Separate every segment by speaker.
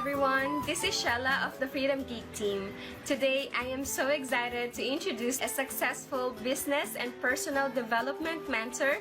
Speaker 1: everyone, this is Shella of the Freedom Geek team. Today, I am so excited to introduce a successful business and personal development mentor,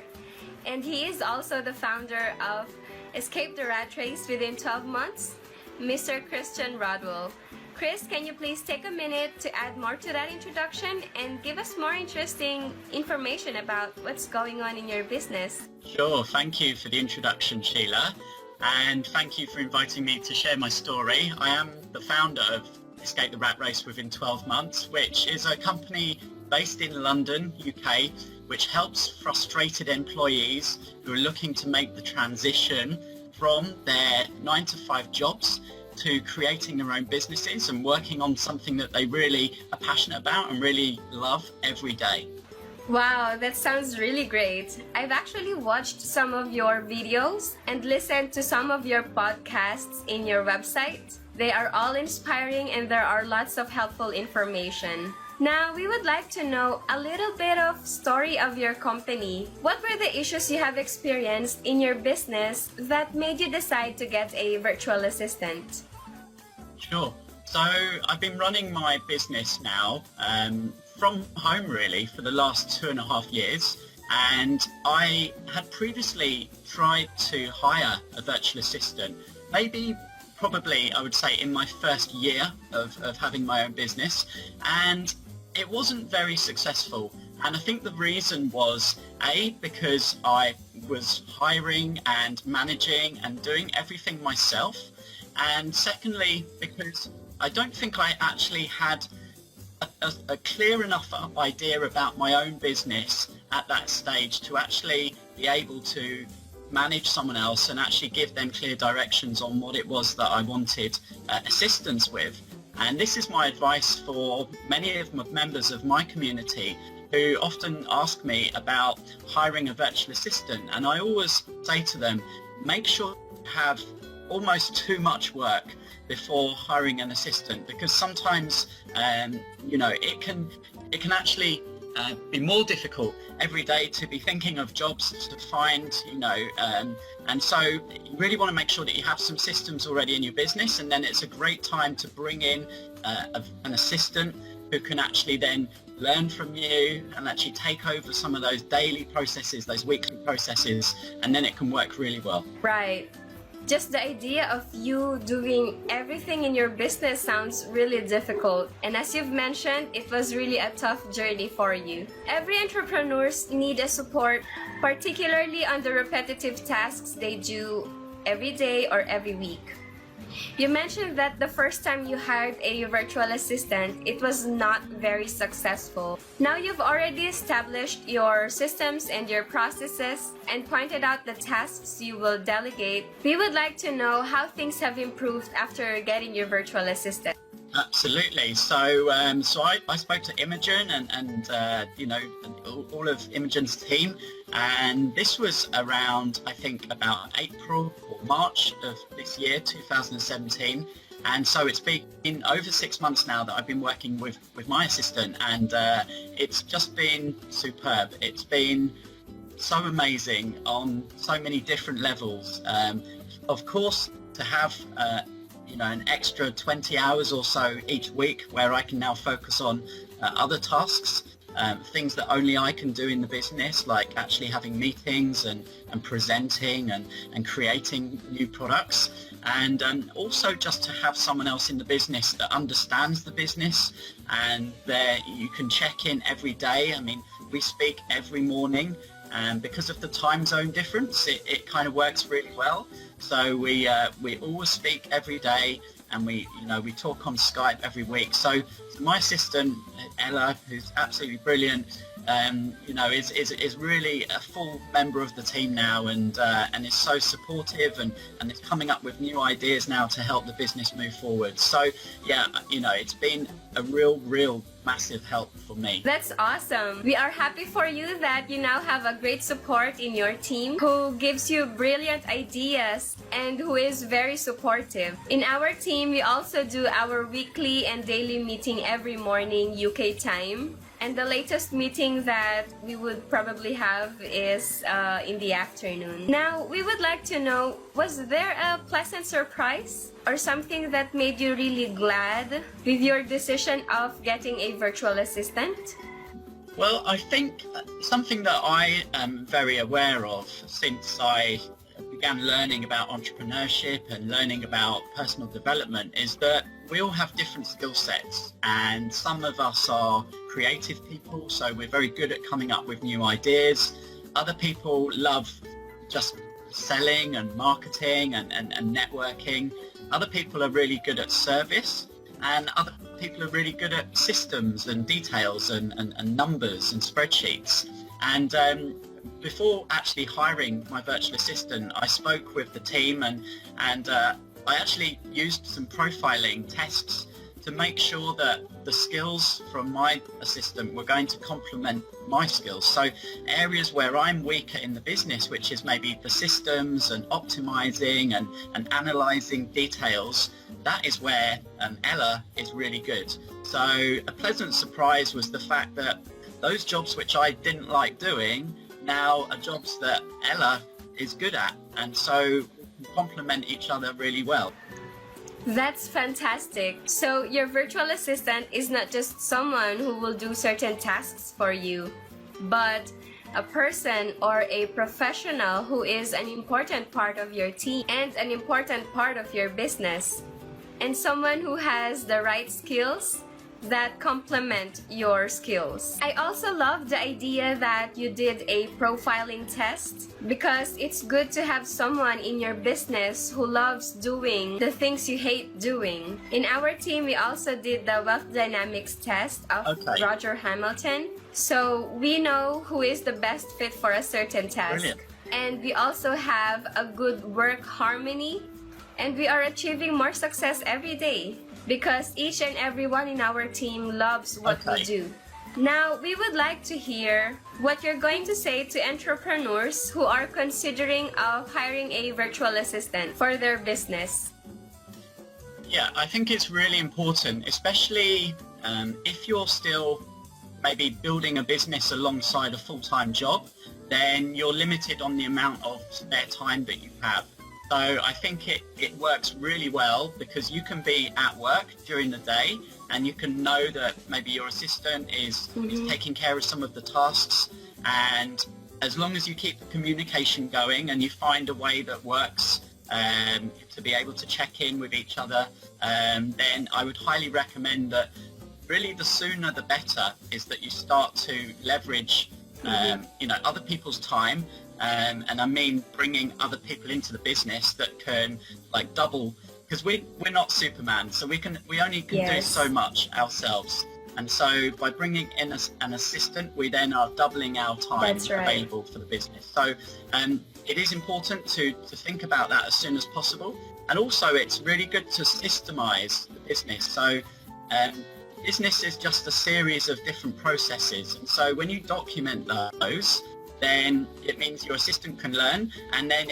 Speaker 1: and he is also the founder of Escape the Rat Race Within 12 Months, Mr. Christian Rodwell. Chris, can you please take a minute to add more to that introduction and give us more interesting information about what's going on in your business?
Speaker 2: Sure, thank you for the introduction, Sheila, and thank you for inviting me to share my story. I am the founder of Escape the Rat Race Within 12 Months, which is a company based in London, UK, which helps frustrated employees who are looking to make the transition from their 9-to-5 jobs to creating their own businesses and working on something that they really are passionate about and really love every day.
Speaker 1: Wow, that sounds really great. I've actually watched some of your videos and listened to some of your podcasts in your website. They are all inspiring and there are lots of helpful information. Now, we would like to know a little bit of story of your company. What were the issues you have experienced in your business that made you decide to get a virtual assistant?
Speaker 2: Sure. So I've been running my business now from home really for the last 2.5 years, and I had previously tried to hire a virtual assistant, probably I would say in my first year of having my own business, and it wasn't very successful. And I think the reason was because I was hiring and managing and doing everything myself, and secondly because I don't think I actually had a clear enough idea about my own business at that stage to actually be able to manage someone else and actually give them clear directions on what it was that I wanted assistance with. And this is my advice for many of my members of my community who often ask me about hiring a virtual assistant, and I always say to them, make sure you have almost too much work before hiring an assistant, because sometimes it can actually be more difficult every day to be thinking of jobs to find, and so you really want to make sure that you have some systems already in your business, and then it's a great time to bring in an assistant who can actually then learn from you and actually take over some of those daily processes, those weekly processes, and then it can work really well.
Speaker 1: Right. Just the idea of you doing everything in your business sounds really difficult. And as you've mentioned, it was really a tough journey for you. Every entrepreneurs need a support, particularly on the repetitive tasks they do every day or every week. You mentioned that the first time you hired a virtual assistant, it was not very successful. Now you've already established your systems and your processes and pointed out the tasks you will delegate. We would like to know how things have improved after getting your virtual assistant.
Speaker 2: Absolutely. So I spoke to Imogen and all of Imogen's team, and this was around, I think, about April or March of this year, 2017. And so it's been over 6 months now that I've been working with my assistant, and it's just been superb. It's been so amazing on so many different levels. Of course, to have an extra 20 hours or so each week where I can now focus on other tasks, things that only I can do in the business, like actually having meetings and presenting and creating new products, and also just to have someone else in the business that understands the business and there you can check in every day. I mean, we speak every morning, and because of the time zone difference, it kind of works really well. So we always speak every day, and we talk on Skype every week. So my assistant Ella, who's absolutely brilliant, is really a full member of the team now, and is so supportive and is coming up with new ideas now to help the business move forward. So yeah, it's been a real massive help for me.
Speaker 1: That's awesome. We are happy for you that you now have a great support in your team who gives you brilliant ideas and who is very supportive. In our team, we also do our weekly and daily meeting every morning UK time. And the latest meeting that we would probably have is in the afternoon. Now, we would like to know, was there a pleasant surprise or something that made you really glad with your decision of getting a virtual assistant?
Speaker 2: Well, I think something that I am very aware of since I began learning about entrepreneurship and learning about personal development is that we all have different skill sets, and some of us are creative people, so we're very good at coming up with new ideas. Other people love just selling and marketing and networking. Other people are really good at service, and other people are really good at systems and details and numbers and spreadsheets. And before actually hiring my virtual assistant, I spoke with the team and I actually used some profiling tests to make sure that the skills from my assistant were going to complement my skills. So areas where I'm weaker in the business, which is maybe the systems and optimizing and analyzing details, that is where Ella is really good. So a pleasant surprise was the fact that those jobs which I didn't like doing now are jobs that Ella is good at, and so complement each other really well.
Speaker 1: That's fantastic. So your virtual assistant is not just someone who will do certain tasks for you, but a person or a professional who is an important part of your team and an important part of your business, and someone who has the right skills that complement your skills. I also love the idea that you did a profiling test, because it's good to have someone in your business who loves doing the things you hate doing. In our team, we also did the wealth dynamics test of Roger Hamilton, so we know who is the best fit for a certain task.
Speaker 2: Brilliant.
Speaker 1: And we also have a good work harmony, and we are achieving more success every day, because each and everyone in our team loves what we do. Now, we would like to hear what you're going to say to entrepreneurs who are considering hiring a virtual assistant for their business.
Speaker 2: Yeah, I think it's really important, especially if you're still maybe building a business alongside a full-time job, then you're limited on the amount of spare time that you have. So I think it works really well, because you can be at work during the day and you can know that maybe your assistant is taking care of some of the tasks, and as long as you keep the communication going and you find a way that works to be able to check in with each other, then I would highly recommend that really the sooner the better is that you start to leverage other people's time. And I mean bringing other people into the business that can like double, because we're not Superman, so we only can do so much ourselves. And so by bringing in an assistant, we then are doubling our time available for the business. So it is important to think about that as soon as possible. And also it's really good to systemize the business. So business is just a series of different processes. And so when you document those, then it means your assistant can learn, and then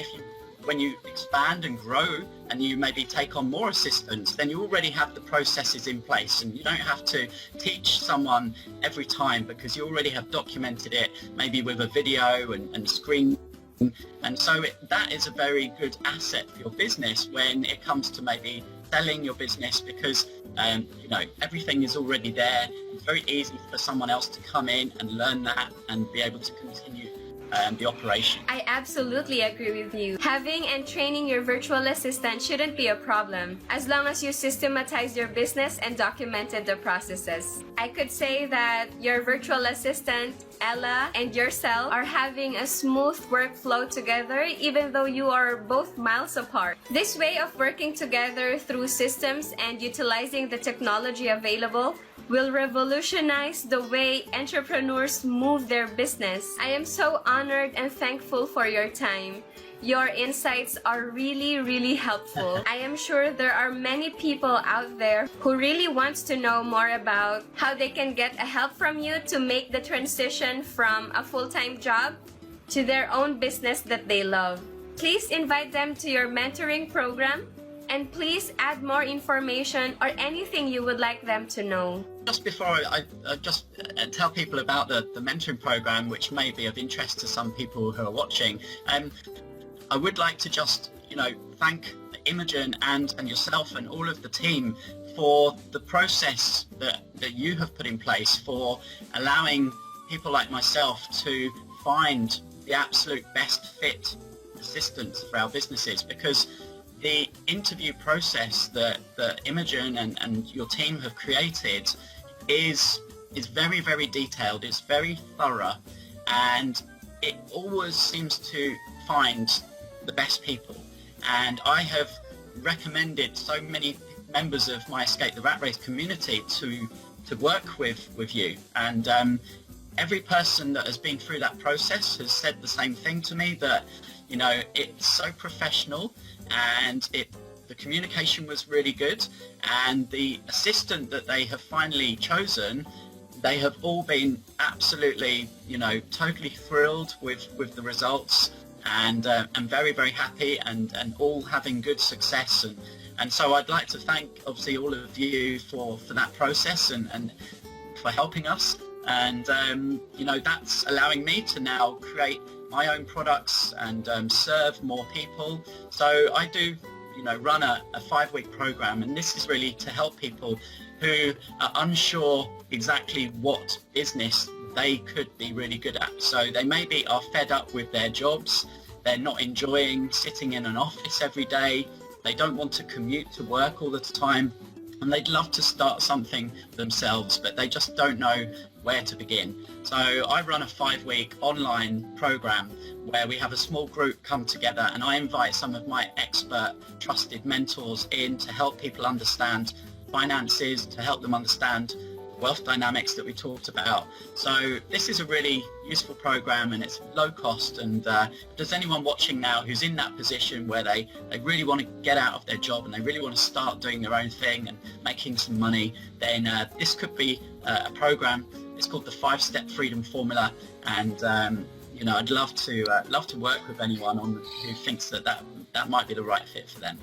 Speaker 2: when you expand and grow and you maybe take on more assistants, then you already have the processes in place and you don't have to teach someone every time, because you already have documented it maybe with a video and screen. And so that is a very good asset for your business when it comes to maybe selling your business, because everything is already there. It's very easy for someone else to come in and learn that and be able to continue the operation.
Speaker 1: I absolutely agree with you. Having and training your virtual assistant shouldn't be a problem, as long as you systematize your business and documented the processes. I could say that your virtual assistant, Ella, and yourself are having a smooth workflow together, even though you are both miles apart. This way of working together through systems and utilizing the technology available will revolutionize the way entrepreneurs move their business. I am so honored and thankful for your time. Your insights are really, really helpful. I am sure there are many people out there who really wants to know more about how they can get a help from you to make the transition from a full-time job to their own business that they love. Please invite them to your mentoring program And please add more information or anything you would like them to know.
Speaker 2: Just before I just tell people about the mentoring program, which may be of interest to some people who are watching, I would like to just, thank Imogen and yourself and all of the team for the process that you have put in place for allowing people like myself to find the absolute best fit assistants for our businesses, because the interview process that Imogen and your team have created is very, very detailed, it's very thorough, and it always seems to find the best people. And I have recommended so many members of my Escape the Rat Race community to work with you, and every person that has been through that process has said the same thing to me, that it's so professional, and the communication was really good, and the assistant that they have finally chosen, they have all been absolutely totally thrilled with the results, and very, very happy, and all having good success, and so I'd like to thank obviously all of you for that process and for helping us, and that's allowing me to now create my own products and serve more people. So I do run a 5-week program, and this is really to help people who are unsure exactly what business they could be really good at. So they maybe are fed up with their jobs, they're not enjoying sitting in an office every day, they don't want to commute to work all the time, and they'd love to start something themselves, but they just don't know where to begin. So I run a 5-week online program where we have a small group come together, and I invite some of my expert trusted mentors in to help people understand finances, to help them understand wealth dynamics that we talked about. So this is a really useful program, and it's low cost, and if there's anyone watching now who's in that position where they really want to get out of their job and they really want to start doing their own thing and making some money, then this could be a program. It's called the 5-Step Freedom Formula, and I'd love to work with anyone who thinks that might be the right fit for them.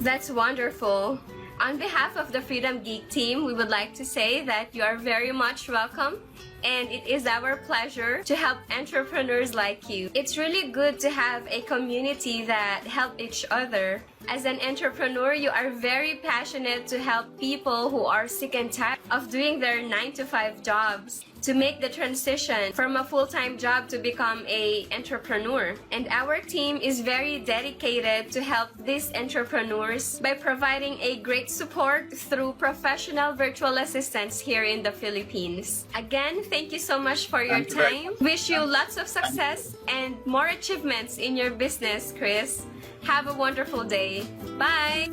Speaker 1: That's wonderful. On behalf of the Freedom Geek team, we would like to say that you are very much welcome, and it is our pleasure to help entrepreneurs like you. It's really good to have a community that help each other. As an entrepreneur, you are very passionate to help people who are sick and tired of doing their 9-to-5 jobs, to make the transition from a full-time job to become an entrepreneur. And our team is very dedicated to help these entrepreneurs by providing a great support through professional virtual assistants here in the Philippines. Again, thank you so much for your time. Wish you lots of success and more achievements in your business, Chris. Have a wonderful day. Bye!